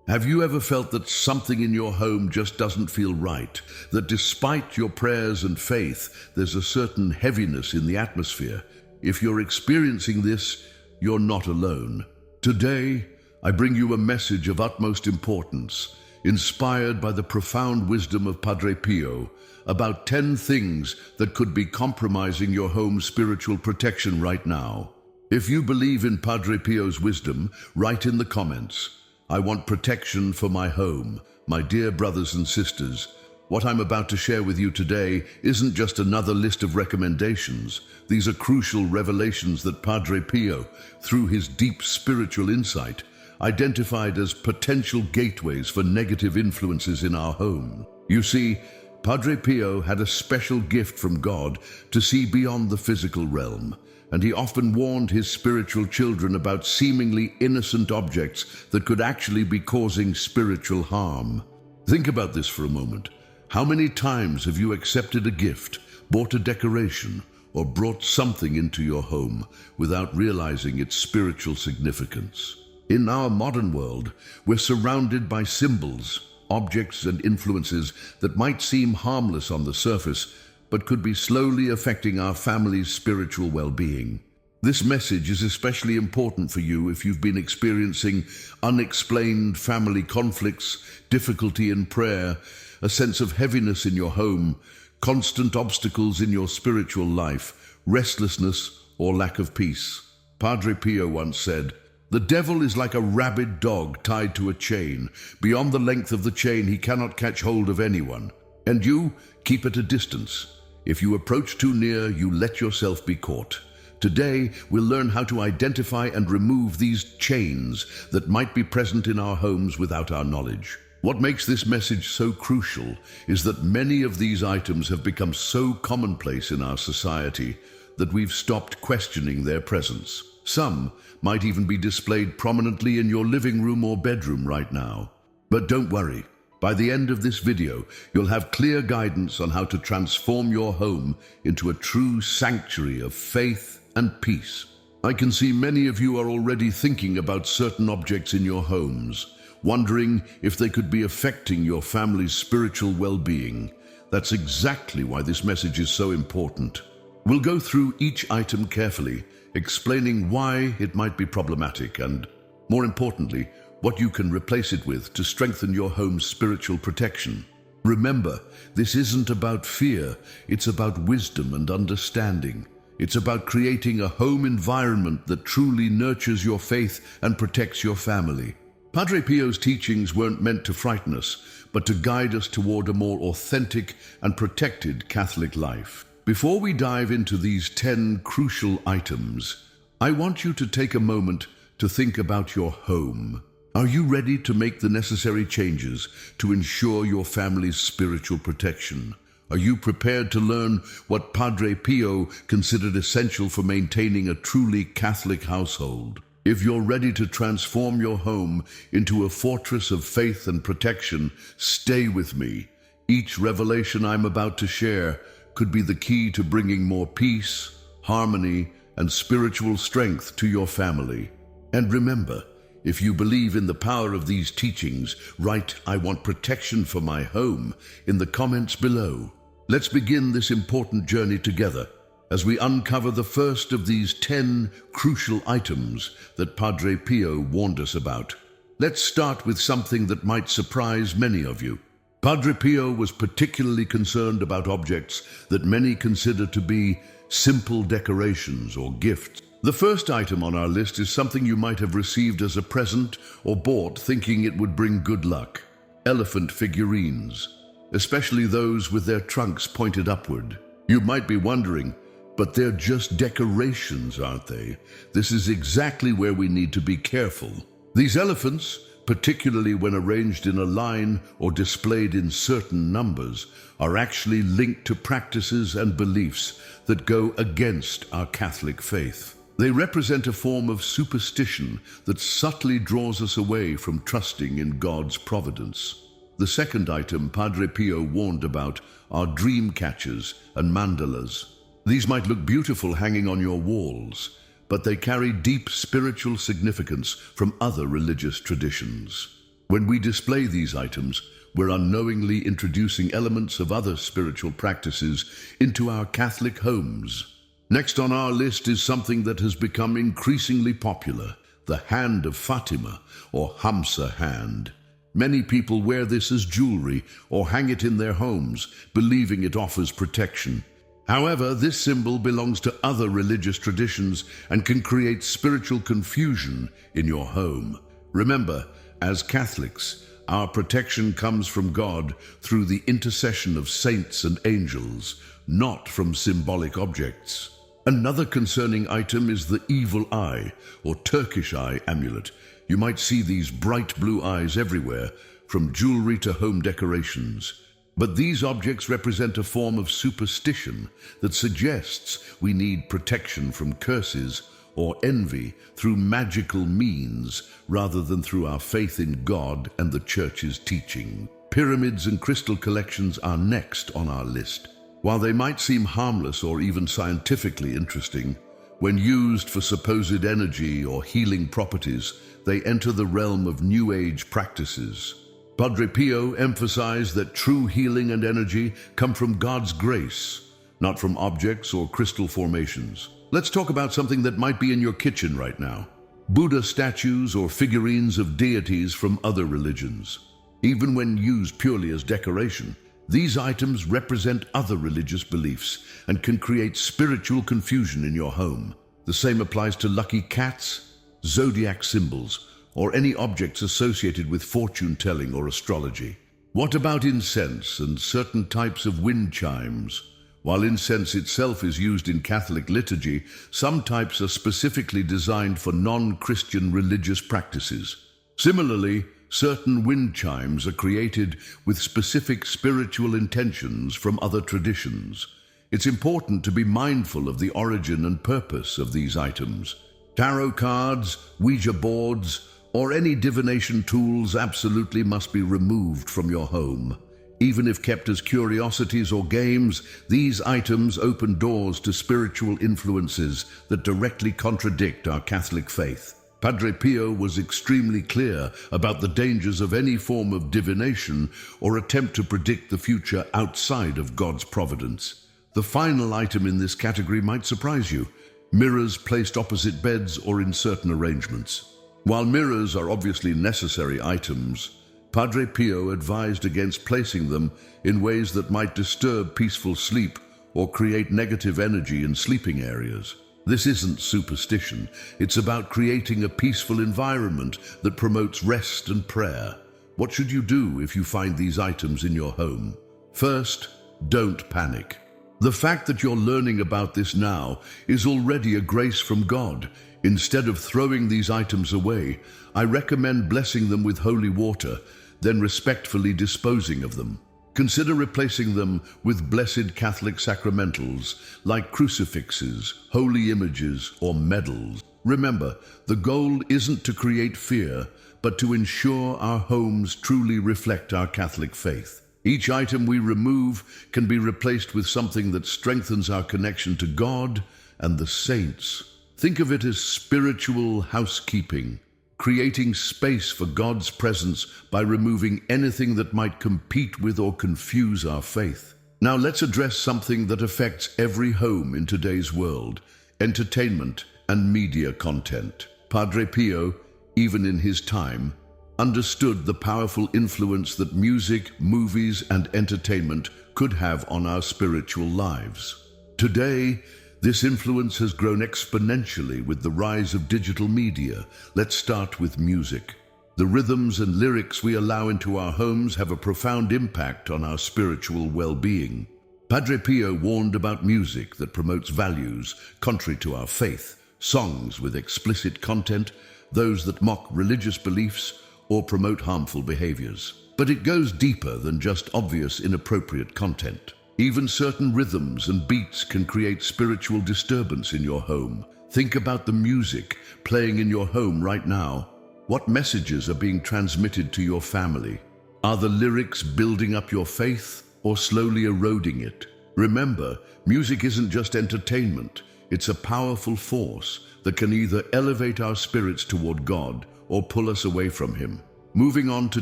Have you ever felt that something in your home just doesn't feel right? That despite your prayers and faith, there's a certain heaviness in the atmosphere? If you're experiencing this, you're not alone. Today, I bring you a message of utmost importance, inspired by the profound wisdom of Padre Pio, about 10 things that could be compromising your home's spiritual protection right now. If you believe in Padre Pio's wisdom, write in the comments, "I want protection for my home." My dear brothers and sisters, what I'm about to share with you today isn't just another list of recommendations. These are crucial revelations that Padre Pio, through his deep spiritual insight, identified as potential gateways for negative influences in our home. You see, Padre Pio had a special gift from God to see beyond the physical realm, and he often warned his spiritual children about seemingly innocent objects that could actually be causing spiritual harm. Think about this for a moment. How many times have you accepted a gift, bought a decoration, or brought something into your home without realizing its spiritual significance? In our modern world, we're surrounded by symbols, objects, and influences that might seem harmless on the surface, but could be slowly affecting our family's spiritual well-being. This message is especially important for you if you've been experiencing unexplained family conflicts, difficulty in prayer, a sense of heaviness in your home, constant obstacles in your spiritual life, restlessness, or lack of peace. Padre Pio once said, "The devil is like a rabid dog tied to a chain. Beyond the length of the chain, he cannot catch hold of anyone. And you keep at a distance. If you approach too near, you let yourself be caught." Today, we'll learn how to identify and remove these chains that might be present in our homes without our knowledge. What makes this message so crucial is that many of these items have become so commonplace in our society that we've stopped questioning their presence. Some might even be displayed prominently in your living room or bedroom right now. But don't worry. By the end of this video, you'll have clear guidance on how to transform your home into a true sanctuary of faith and peace. I can see many of you are already thinking about certain objects in your homes, wondering if they could be affecting your family's spiritual well-being. That's exactly why this message is so important. We'll go through each item carefully, explaining why it might be problematic and, more importantly, what you can replace it with to strengthen your home's spiritual protection. Remember, this isn't about fear, it's about wisdom and understanding. It's about creating a home environment that truly nurtures your faith and protects your family. Padre Pio's teachings weren't meant to frighten us, but to guide us toward a more authentic and protected Catholic life. Before we dive into these 10 crucial items, I want you to take a moment to think about your home. Are you ready to make the necessary changes to ensure your family's spiritual protection? Are you prepared to learn what Padre Pio considered essential for maintaining a truly Catholic household? If you're ready to transform your home into a fortress of faith and protection, stay with me. Each revelation I'm about to share could be the key to bringing more peace, harmony, and spiritual strength to your family. And remember, if you believe in the power of these teachings, write "I want protection for my home" in the comments below. Let's begin this important journey together as we uncover the first of these 10 crucial items that Padre Pio warned us about. Let's start with something that might surprise many of you. Padre Pio was particularly concerned about objects that many consider to be simple decorations or gifts. The first item on our list is something you might have received as a present or bought thinking it would bring good luck. Elephant figurines, especially those with their trunks pointed upward. You might be wondering, but they're just decorations, aren't they? This is exactly where we need to be careful. These elephants, particularly when arranged in a line or displayed in certain numbers, are actually linked to practices and beliefs that go against our Catholic faith. They represent a form of superstition that subtly draws us away from trusting in God's providence. The second item Padre Pio warned about are dream catchers and mandalas. These might look beautiful hanging on your walls, but they carry deep spiritual significance from other religious traditions. When we display these items, we're unknowingly introducing elements of other spiritual practices into our Catholic homes. Next on our list is something that has become increasingly popular, the Hand of Fatima, or Hamsa hand. Many people wear this as jewelry or hang it in their homes, believing it offers protection. However, this symbol belongs to other religious traditions and can create spiritual confusion in your home. Remember, as Catholics, our protection comes from God through the intercession of saints and angels, not from symbolic objects. Another concerning item is the evil eye, or Turkish eye amulet. You might see these bright blue eyes everywhere, from jewelry to home decorations. But these objects represent a form of superstition that suggests we need protection from curses or envy through magical means rather than through our faith in God and the Church's teaching. Pyramids and crystal collections are next on our list. While they might seem harmless or even scientifically interesting, when used for supposed energy or healing properties, they enter the realm of New Age practices. Padre Pio emphasized that true healing and energy come from God's grace, not from objects or crystal formations. Let's talk about something that might be in your kitchen right now. Buddha statues or figurines of deities from other religions. Even when used purely as decoration, these items represent other religious beliefs and can create spiritual confusion in your home. The same applies to lucky cats, zodiac symbols, or any objects associated with fortune-telling or astrology. What about incense and certain types of wind chimes? While incense itself is used in Catholic liturgy, some types are specifically designed for non-Christian religious practices. Similarly, certain wind chimes are created with specific spiritual intentions from other traditions. It's important to be mindful of the origin and purpose of these items. Tarot cards, Ouija boards, or any divination tools absolutely must be removed from your home. Even if kept as curiosities or games, these items open doors to spiritual influences that directly contradict our Catholic faith. Padre Pio was extremely clear about the dangers of any form of divination or attempt to predict the future outside of God's providence. The final item in this category might surprise you: mirrors placed opposite beds or in certain arrangements. While mirrors are obviously necessary items, Padre Pio advised against placing them in ways that might disturb peaceful sleep or create negative energy in sleeping areas. This isn't superstition. It's about creating a peaceful environment that promotes rest and prayer. What should you do if you find these items in your home? First, don't panic. The fact that you're learning about this now is already a grace from God. Instead of throwing these items away, I recommend blessing them with holy water, then respectfully disposing of them. Consider replacing them with blessed Catholic sacramentals like crucifixes, holy images, or medals. Remember, the goal isn't to create fear, but to ensure our homes truly reflect our Catholic faith. Each item we remove can be replaced with something that strengthens our connection to God and the saints. Think of it as spiritual housekeeping, creating space for God's presence by removing anything that might compete with or confuse our faith. Now let's address something that affects every home in today's world: entertainment and media content. Padre Pio, even in his time, understood the powerful influence that music, movies, and entertainment could have on our spiritual lives. Today, this influence has grown exponentially with the rise of digital media. Let's start with music. The rhythms and lyrics we allow into our homes have a profound impact on our spiritual well-being. Padre Pio warned about music that promotes values contrary to our faith, songs with explicit content, those that mock religious beliefs or promote harmful behaviors. But it goes deeper than just obvious inappropriate content. Even certain rhythms and beats can create spiritual disturbance in your home. Think about the music playing in your home right now. What messages are being transmitted to your family? Are the lyrics building up your faith or slowly eroding it? Remember, music isn't just entertainment. It's a powerful force that can either elevate our spirits toward God or pull us away from Him. Moving on to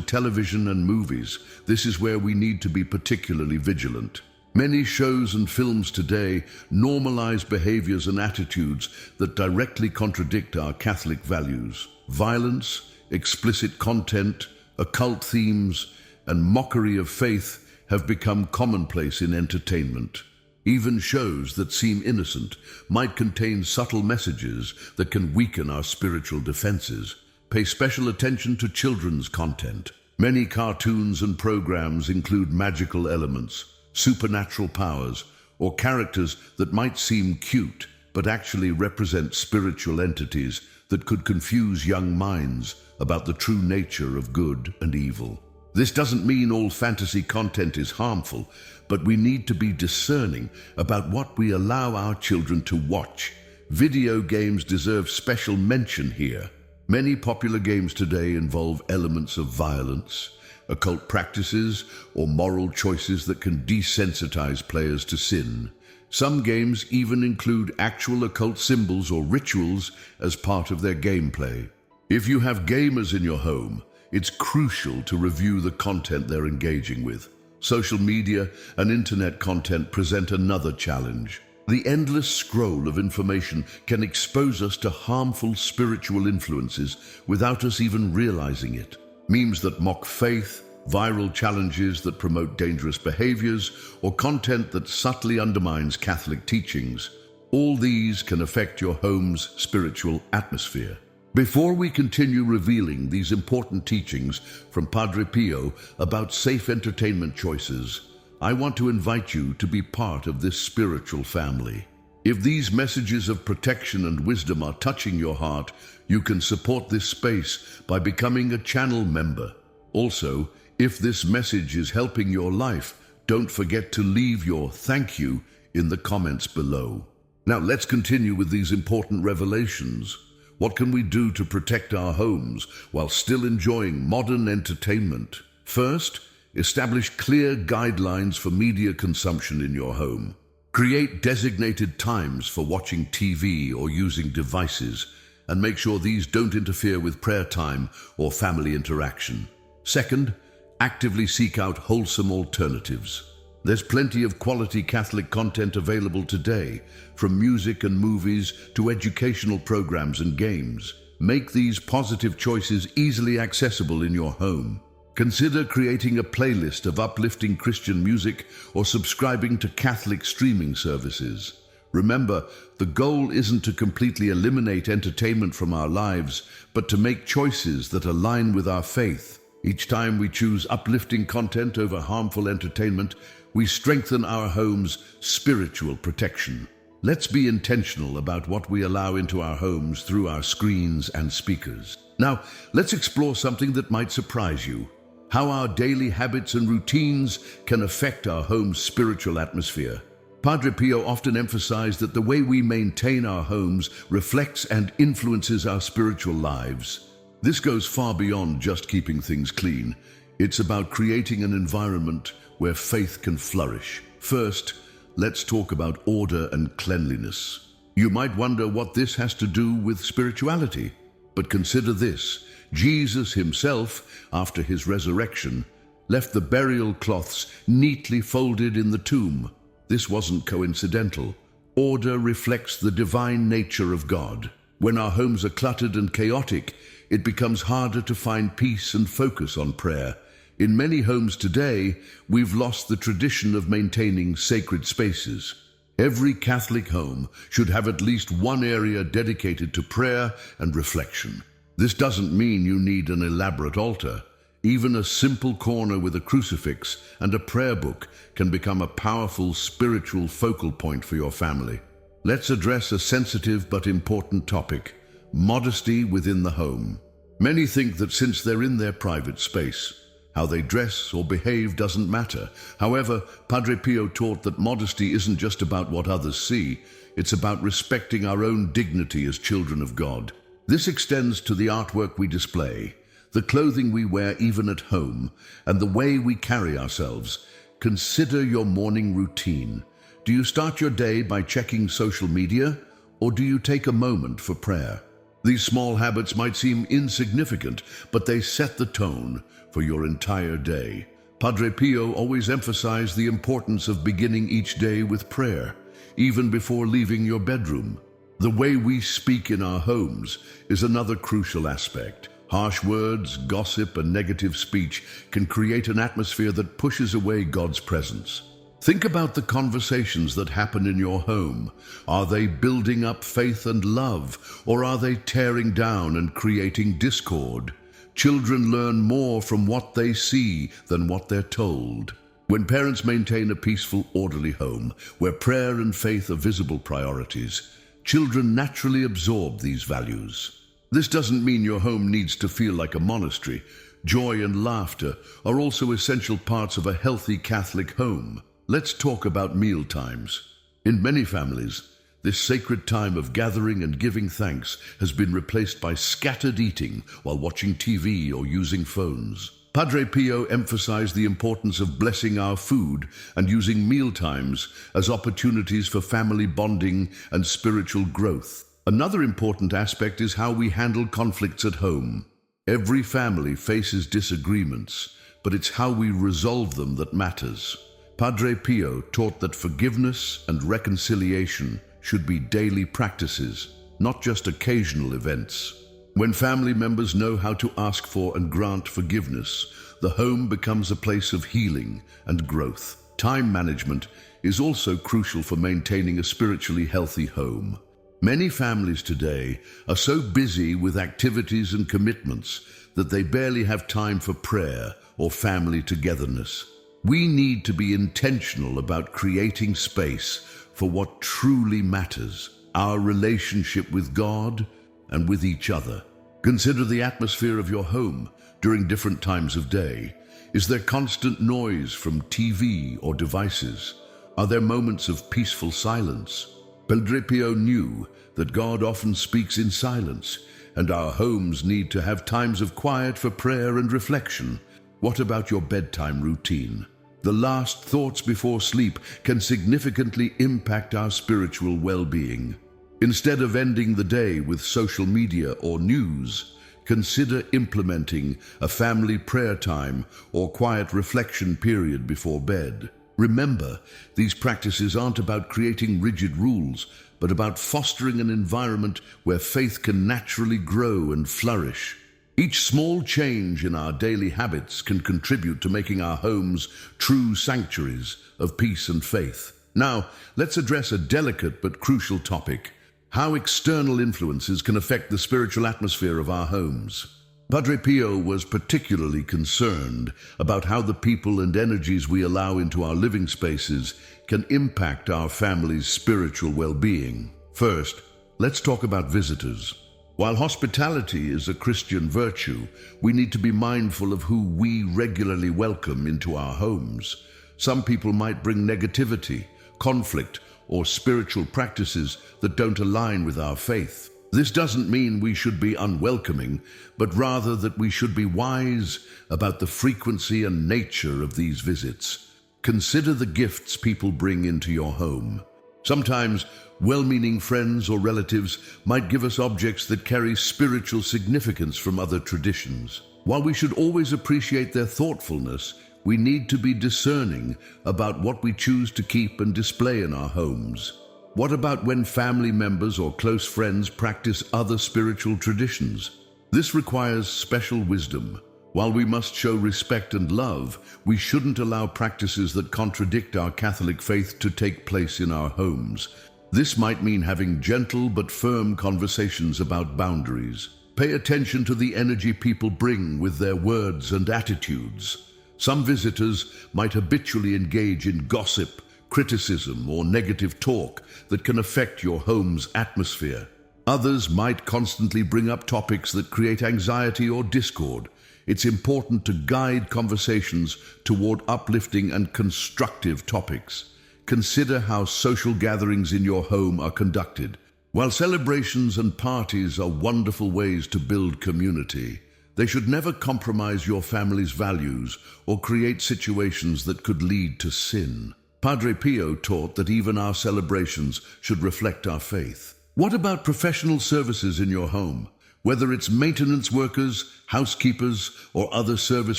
television and movies, this is where we need to be particularly vigilant. Many shows and films today normalize behaviors and attitudes that directly contradict our Catholic values. Violence, explicit content, occult themes, and mockery of faith have become commonplace in entertainment. Even shows that seem innocent might contain subtle messages that can weaken our spiritual defenses. Pay special attention to children's content. Many cartoons and programs include magical elements, supernatural powers, or characters that might seem cute but actually represent spiritual entities that could confuse young minds about the true nature of good and evil. This doesn't mean all fantasy content is harmful, but we need to be discerning about what we allow our children to watch. Video games deserve special mention here. Many popular games today involve elements of violence, occult practices, or moral choices that can desensitize players to sin. Some games even include actual occult symbols or rituals as part of their gameplay. If you have gamers in your home, it's crucial to review the content they're engaging with. Social media and internet content present another challenge. The endless scroll of information can expose us to harmful spiritual influences without us even realizing it. Memes that mock faith, viral challenges that promote dangerous behaviors, or content that subtly undermines Catholic teachings. All these can affect your home's spiritual atmosphere. Before we continue revealing these important teachings from Padre Pio about safe entertainment choices, I want to invite you to be part of this spiritual family. If these messages of protection and wisdom are touching your heart, you can support this space by becoming a channel member. Also, if this message is helping your life, don't forget to leave your thank you in the comments below. Now let's continue with these important revelations. What can we do to protect our homes while still enjoying modern entertainment? First, establish clear guidelines for media consumption in your home. Create designated times for watching TV or using devices, and make sure these don't interfere with prayer time or family interaction. Second, actively seek out wholesome alternatives. There's plenty of quality Catholic content available today, from music and movies to educational programs and games. Make these positive choices easily accessible in your home. Consider creating a playlist of uplifting Christian music or subscribing to Catholic streaming services. Remember, the goal isn't to completely eliminate entertainment from our lives, but to make choices that align with our faith. Each time we choose uplifting content over harmful entertainment, we strengthen our home's spiritual protection. Let's be intentional about what we allow into our homes through our screens and speakers. Now, let's explore something that might surprise you: how our daily habits and routines can affect our home's spiritual atmosphere. Padre Pio often emphasized that the way we maintain our homes reflects and influences our spiritual lives. This goes far beyond just keeping things clean. It's about creating an environment where faith can flourish. First, let's talk about order and cleanliness. You might wonder what this has to do with spirituality, but consider this. Jesus himself, after his resurrection, left the burial cloths neatly folded in the tomb. This wasn't coincidental. Order reflects the divine nature of God. When our homes are cluttered and chaotic, it becomes harder to find peace and focus on prayer. In many homes today, we've lost the tradition of maintaining sacred spaces. Every Catholic home should have at least one area dedicated to prayer and reflection. This doesn't mean you need an elaborate altar. Even a simple corner with a crucifix and a prayer book can become a powerful spiritual focal point for your family. Let's address a sensitive but important topic: modesty within the home. Many think that since they're in their private space, how they dress or behave doesn't matter. However, Padre Pio taught that modesty isn't just about what others see, it's about respecting our own dignity as children of God. This extends to the artwork we display, the clothing we wear even at home, and the way we carry ourselves. Consider your morning routine. Do you start your day by checking social media, or do you take a moment for prayer? These small habits might seem insignificant, but they set the tone for your entire day. Padre Pio always emphasized the importance of beginning each day with prayer, even before leaving your bedroom. The way we speak in our homes is another crucial aspect. Harsh words, gossip, and negative speech can create an atmosphere that pushes away God's presence. Think about the conversations that happen in your home. Are they building up faith and love, or are they tearing down and creating discord? Children learn more from what they see than what they're told. When parents maintain a peaceful, orderly home, where prayer and faith are visible priorities, children naturally absorb these values. This doesn't mean your home needs to feel like a monastery. Joy and laughter are also essential parts of a healthy Catholic home. Let's talk about meal times. In many families, this sacred time of gathering and giving thanks has been replaced by scattered eating while watching TV or using phones. Padre Pio emphasized the importance of blessing our food and using meal times as opportunities for family bonding and spiritual growth. Another important aspect is how we handle conflicts at home. Every family faces disagreements, but it's how we resolve them that matters. Padre Pio taught that forgiveness and reconciliation should be daily practices, not just occasional events. When family members know how to ask for and grant forgiveness, the home becomes a place of healing and growth. Time management is also crucial for maintaining a spiritually healthy home. Many families today are so busy with activities and commitments that they barely have time for prayer or family togetherness. We need to be intentional about creating space for what truly matters, our relationship with God and with each other. Consider the atmosphere of your home during different times of day. Is there constant noise from TV or devices? Are there moments of peaceful silence? Padre Pio knew that God often speaks in silence, and our homes need to have times of quiet for prayer and reflection. What about your bedtime routine? The last thoughts before sleep can significantly impact our spiritual well-being. Instead of ending the day with social media or news, consider implementing a family prayer time or quiet reflection period before bed. Remember, these practices aren't about creating rigid rules, but about fostering an environment where faith can naturally grow and flourish. Each small change in our daily habits can contribute to making our homes true sanctuaries of peace and faith. Now, let's address a delicate but crucial topic: how external influences can affect the spiritual atmosphere of our homes. Padre Pio was particularly concerned about how the people and energies we allow into our living spaces can impact our family's spiritual well-being. First, let's talk about visitors. While hospitality is a Christian virtue, we need to be mindful of who we regularly welcome into our homes. Some people might bring negativity, conflict, or spiritual practices that don't align with our faith. This doesn't mean we should be unwelcoming, but rather that we should be wise about the frequency and nature of these visits. Consider the gifts people bring into your home. Sometimes, well-meaning friends or relatives might give us objects that carry spiritual significance from other traditions. While we should always appreciate their thoughtfulness, we need to be discerning about what we choose to keep and display in our homes. What about when family members or close friends practice other spiritual traditions? This requires special wisdom. While we must show respect and love, we shouldn't allow practices that contradict our Catholic faith to take place in our homes. This might mean having gentle but firm conversations about boundaries. Pay attention to the energy people bring with their words and attitudes. Some visitors might habitually engage in gossip, criticism, or negative talk that can affect your home's atmosphere. Others might constantly bring up topics that create anxiety or discord. It's important to guide conversations toward uplifting and constructive topics. Consider how social gatherings in your home are conducted. While celebrations and parties are wonderful ways to build community, they should never compromise your family's values or create situations that could lead to sin. Padre Pio taught that even our celebrations should reflect our faith. What about professional services in your home? Whether it's maintenance workers, housekeepers, or other service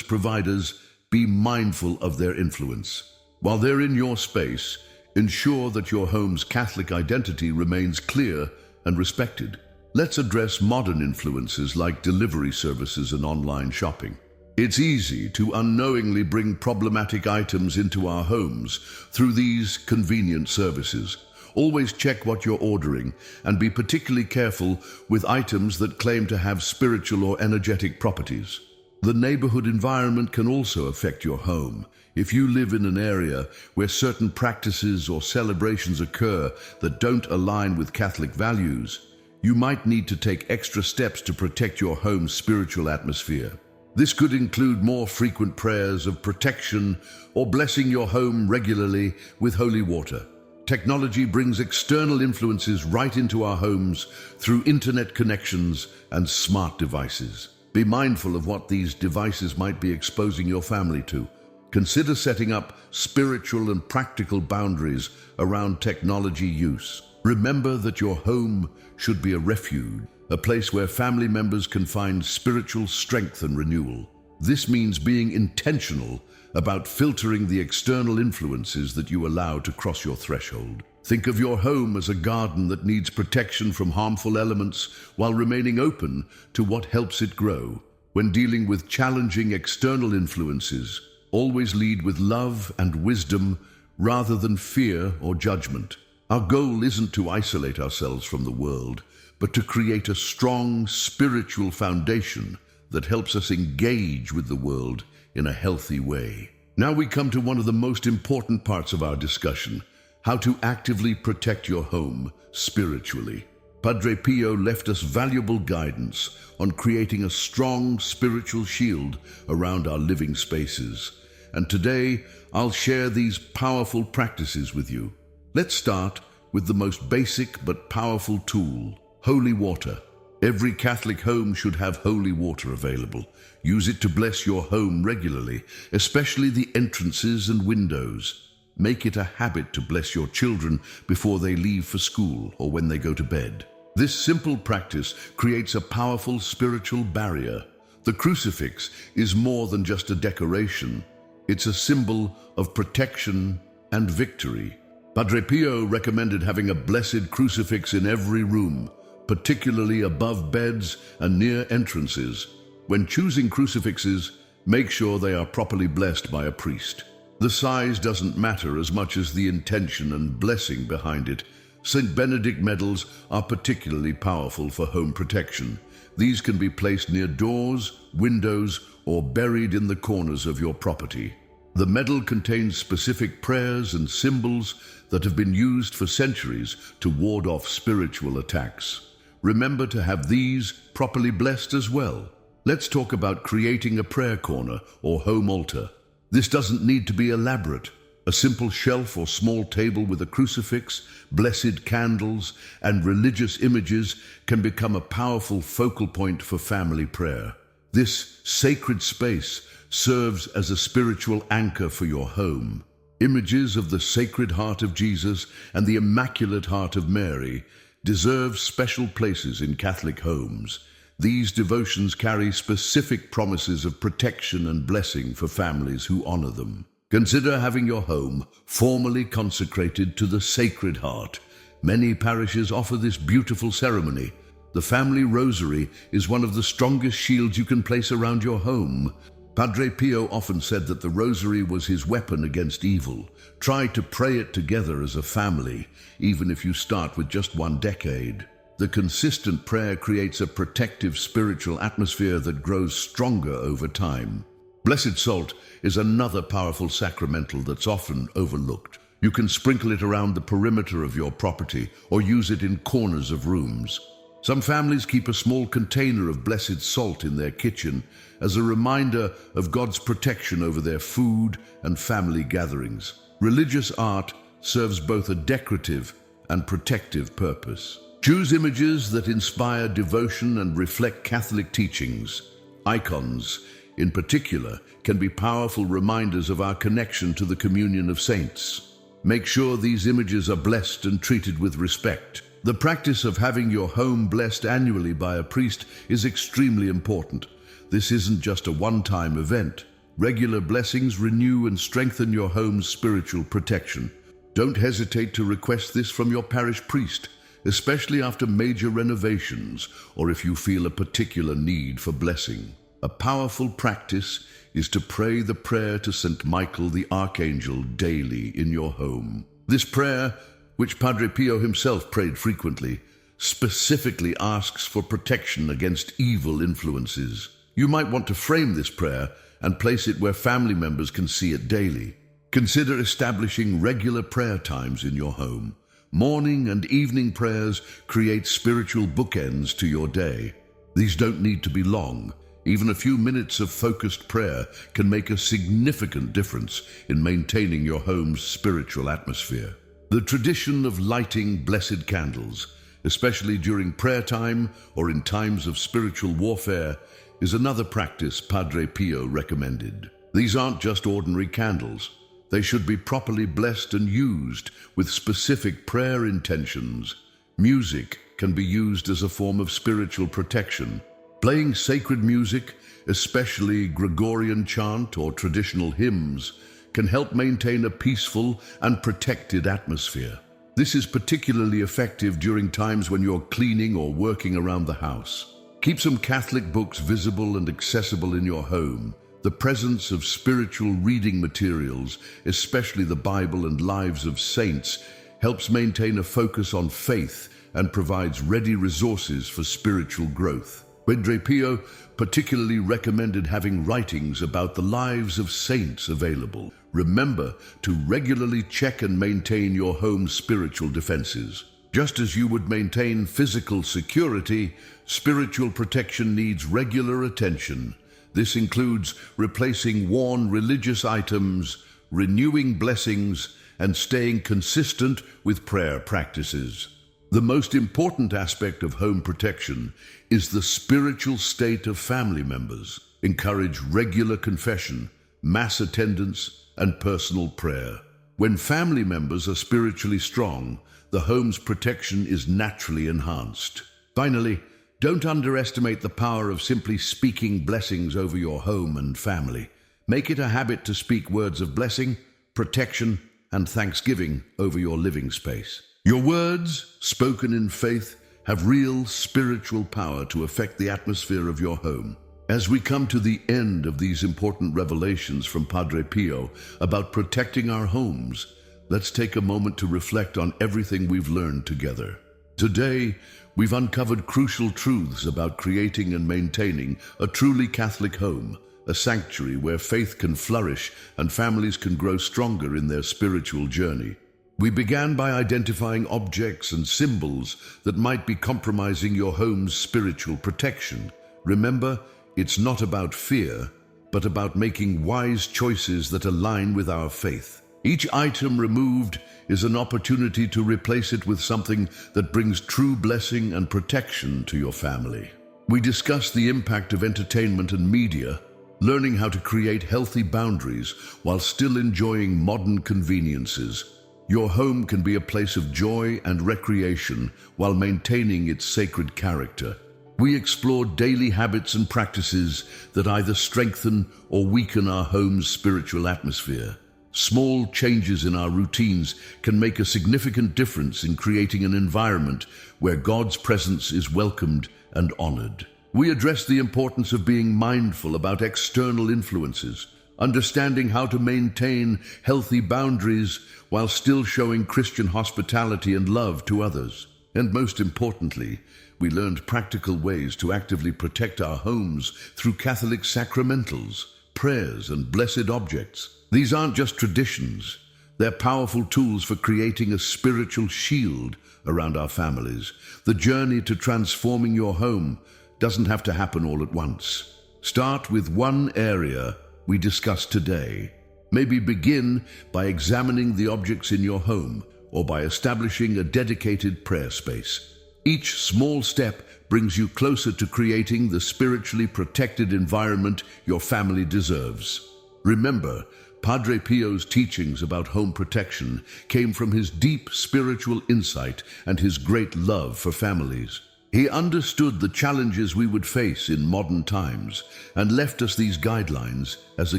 providers, be mindful of their influence. While they're in your space, ensure that your home's Catholic identity remains clear and respected. Let's address modern influences like delivery services and online shopping. It's easy to unknowingly bring problematic items into our homes through these convenient services. Always check what you're ordering and be particularly careful with items that claim to have spiritual or energetic properties. The neighborhood environment can also affect your home. If you live in an area where certain practices or celebrations occur that don't align with Catholic values, you might need to take extra steps to protect your home's spiritual atmosphere. This could include more frequent prayers of protection or blessing your home regularly with holy water. Technology brings external influences right into our homes through internet connections and smart devices. Be mindful of what these devices might be exposing your family to. Consider setting up spiritual and practical boundaries around technology use. Remember that your home should be a refuge, a place where family members can find spiritual strength and renewal. This means being intentional about filtering the external influences that you allow to cross your threshold. Think of your home as a garden that needs protection from harmful elements while remaining open to what helps it grow. When dealing with challenging external influences, always lead with love and wisdom rather than fear or judgment. Our goal isn't to isolate ourselves from the world, but to create a strong spiritual foundation that helps us engage with the world in a healthy way. Now we come to one of the most important parts of our discussion: how to actively protect your home spiritually. Padre Pio left us valuable guidance on creating a strong spiritual shield around our living spaces. And today, I'll share these powerful practices with you. Let's start with the most basic but powerful tool: holy water. Every Catholic home should have holy water available. Use it to bless your home regularly, especially the entrances and windows. Make it a habit to bless your children before they leave for school or when they go to bed. This simple practice creates a powerful spiritual barrier. The crucifix is more than just a decoration. It's a symbol of protection and victory. Padre Pio recommended having a blessed crucifix in every room, particularly above beds and near entrances. When choosing crucifixes, make sure they are properly blessed by a priest. The size doesn't matter as much as the intention and blessing behind it. St. Benedict medals are particularly powerful for home protection. These can be placed near doors, windows, or buried in the corners of your property. The medal contains specific prayers and symbols that have been used for centuries to ward off spiritual attacks. Remember to have these properly blessed as well. Let's talk about creating a prayer corner or home altar. This doesn't need to be elaborate. A simple shelf or small table with a crucifix, blessed candles, and religious images can become a powerful focal point for family prayer. This sacred space serves as a spiritual anchor for your home. Images of the Sacred Heart of Jesus and the Immaculate Heart of Mary deserve special places in Catholic homes. These devotions carry specific promises of protection and blessing for families who honor them. Consider having your home formally consecrated to the Sacred Heart. Many parishes offer this beautiful ceremony. The family rosary is one of the strongest shields you can place around your home. Padre Pio often said that the rosary was his weapon against evil. Try to pray it together as a family, even if you start with just one decade. The consistent prayer creates a protective spiritual atmosphere that grows stronger over time. Blessed salt is another powerful sacramental that's often overlooked. You can sprinkle it around the perimeter of your property or use it in corners of rooms. Some families keep a small container of blessed salt in their kitchen as a reminder of God's protection over their food and family gatherings. Religious art serves both a decorative and protective purpose. Choose images that inspire devotion and reflect Catholic teachings. Icons, in particular, can be powerful reminders of our connection to the communion of saints. Make sure these images are blessed and treated with respect. The practice of having your home blessed annually by a priest is extremely important. This isn't just a one-time event. Regular blessings renew and strengthen your home's spiritual protection. Don't hesitate to request this from your parish priest, especially after major renovations or if you feel a particular need for blessing. A powerful practice is to pray the prayer to St. Michael the Archangel daily in your home. This prayer, which Padre Pio himself prayed frequently, specifically asks for protection against evil influences. You might want to frame this prayer and place it where family members can see it daily. Consider establishing regular prayer times in your home. Morning and evening prayers create spiritual bookends to your day. These don't need to be long. Even a few minutes of focused prayer can make a significant difference in maintaining your home's spiritual atmosphere. The tradition of lighting blessed candles, especially during prayer time or in times of spiritual warfare, is another practice Padre Pio recommended. These aren't just ordinary candles. They should be properly blessed and used with specific prayer intentions. Music can be used as a form of spiritual protection. Playing sacred music, especially Gregorian chant or traditional hymns, can help maintain a peaceful and protected atmosphere. This is particularly effective during times when you're cleaning or working around the house. Keep some Catholic books visible and accessible in your home. The presence of spiritual reading materials, especially the Bible and lives of saints, helps maintain a focus on faith and provides ready resources for spiritual growth. Padre Pio particularly recommended having writings about the lives of saints available. Remember to regularly check and maintain your home's spiritual defenses. Just as you would maintain physical security, spiritual protection needs regular attention. This includes replacing worn religious items, renewing blessings, and staying consistent with prayer practices. The most important aspect of home protection is the spiritual state of family members. Encourage regular confession, mass attendance, and personal prayer. When family members are spiritually strong, the home's protection is naturally enhanced. Finally, don't underestimate the power of simply speaking blessings over your home and family. Make it a habit to speak words of blessing, protection, and thanksgiving over your living space. Your words, spoken in faith, have real spiritual power to affect the atmosphere of your home. As we come to the end of these important revelations from Padre Pio about protecting our homes, let's take a moment to reflect on everything we've learned together. Today, we've uncovered crucial truths about creating and maintaining a truly Catholic home, a sanctuary where faith can flourish and families can grow stronger in their spiritual journey. We began by identifying objects and symbols that might be compromising your home's spiritual protection. Remember, it's not about fear, but about making wise choices that align with our faith. Each item removed is an opportunity to replace it with something that brings true blessing and protection to your family. We discussed the impact of entertainment and media, learning how to create healthy boundaries while still enjoying modern conveniences. Your home can be a place of joy and recreation while maintaining its sacred character. We explored daily habits and practices that either strengthen or weaken our home's spiritual atmosphere. Small changes in our routines can make a significant difference in creating an environment where God's presence is welcomed and honored. We addressed the importance of being mindful about external influences, understanding how to maintain healthy boundaries while still showing Christian hospitality and love to others. And most importantly, we learned practical ways to actively protect our homes through Catholic sacramentals, prayers, and blessed objects. These aren't just traditions. They're powerful tools for creating a spiritual shield around our families. The journey to transforming your home doesn't have to happen all at once. Start with one area we discussed today. Maybe begin by examining the objects in your home or by establishing a dedicated prayer space. Each small step brings you closer to creating the spiritually protected environment your family deserves. Remember, Padre Pio's teachings about home protection came from his deep spiritual insight and his great love for families. He understood the challenges we would face in modern times and left us these guidelines as a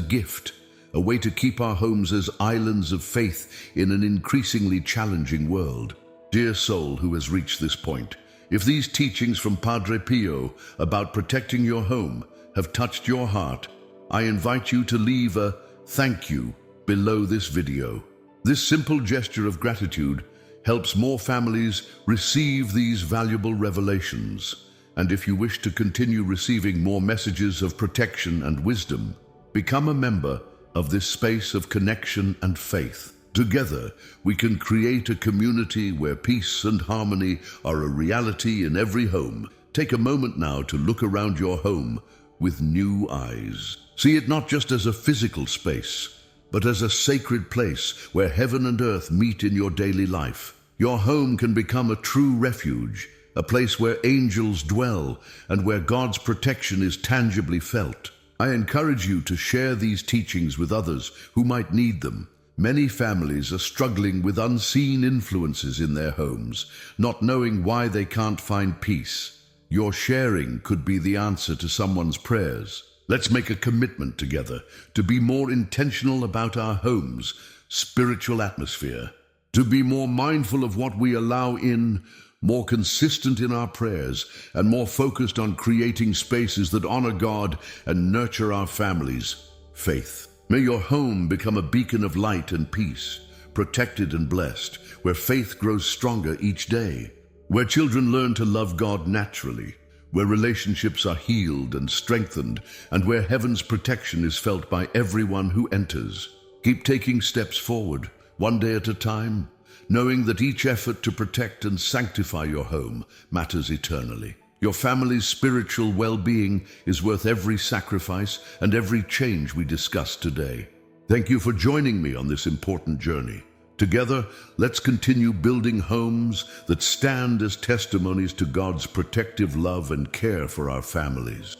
gift, a way to keep our homes as islands of faith in an increasingly challenging world. Dear soul who has reached this point, if these teachings from Padre Pio about protecting your home have touched your heart, I invite you to leave a thank you below this video. This simple gesture of gratitude helps more families receive these valuable revelations. And if you wish to continue receiving more messages of protection and wisdom, become a member of this space of connection and faith. Together, we can create a community where peace and harmony are a reality in every home. Take a moment now to look around your home with new eyes. See it not just as a physical space, but as a sacred place where heaven and earth meet in your daily life. Your home can become a true refuge, a place where angels dwell and where God's protection is tangibly felt. I encourage you to share these teachings with others who might need them. Many families are struggling with unseen influences in their homes, not knowing why they can't find peace. Your sharing could be the answer to someone's prayers. Let's make a commitment together to be more intentional about our home's spiritual atmosphere, to be more mindful of what we allow in, more consistent in our prayers, and more focused on creating spaces that honor God and nurture our families' faith. May your home become a beacon of light and peace, protected and blessed, where faith grows stronger each day, where children learn to love God naturally, where relationships are healed and strengthened, and where heaven's protection is felt by everyone who enters. Keep taking steps forward, one day at a time, knowing that each effort to protect and sanctify your home matters eternally. Your family's spiritual well-being is worth every sacrifice and every change we discussed today. Thank you for joining me on this important journey. Together, let's continue building homes that stand as testimonies to God's protective love and care for our families.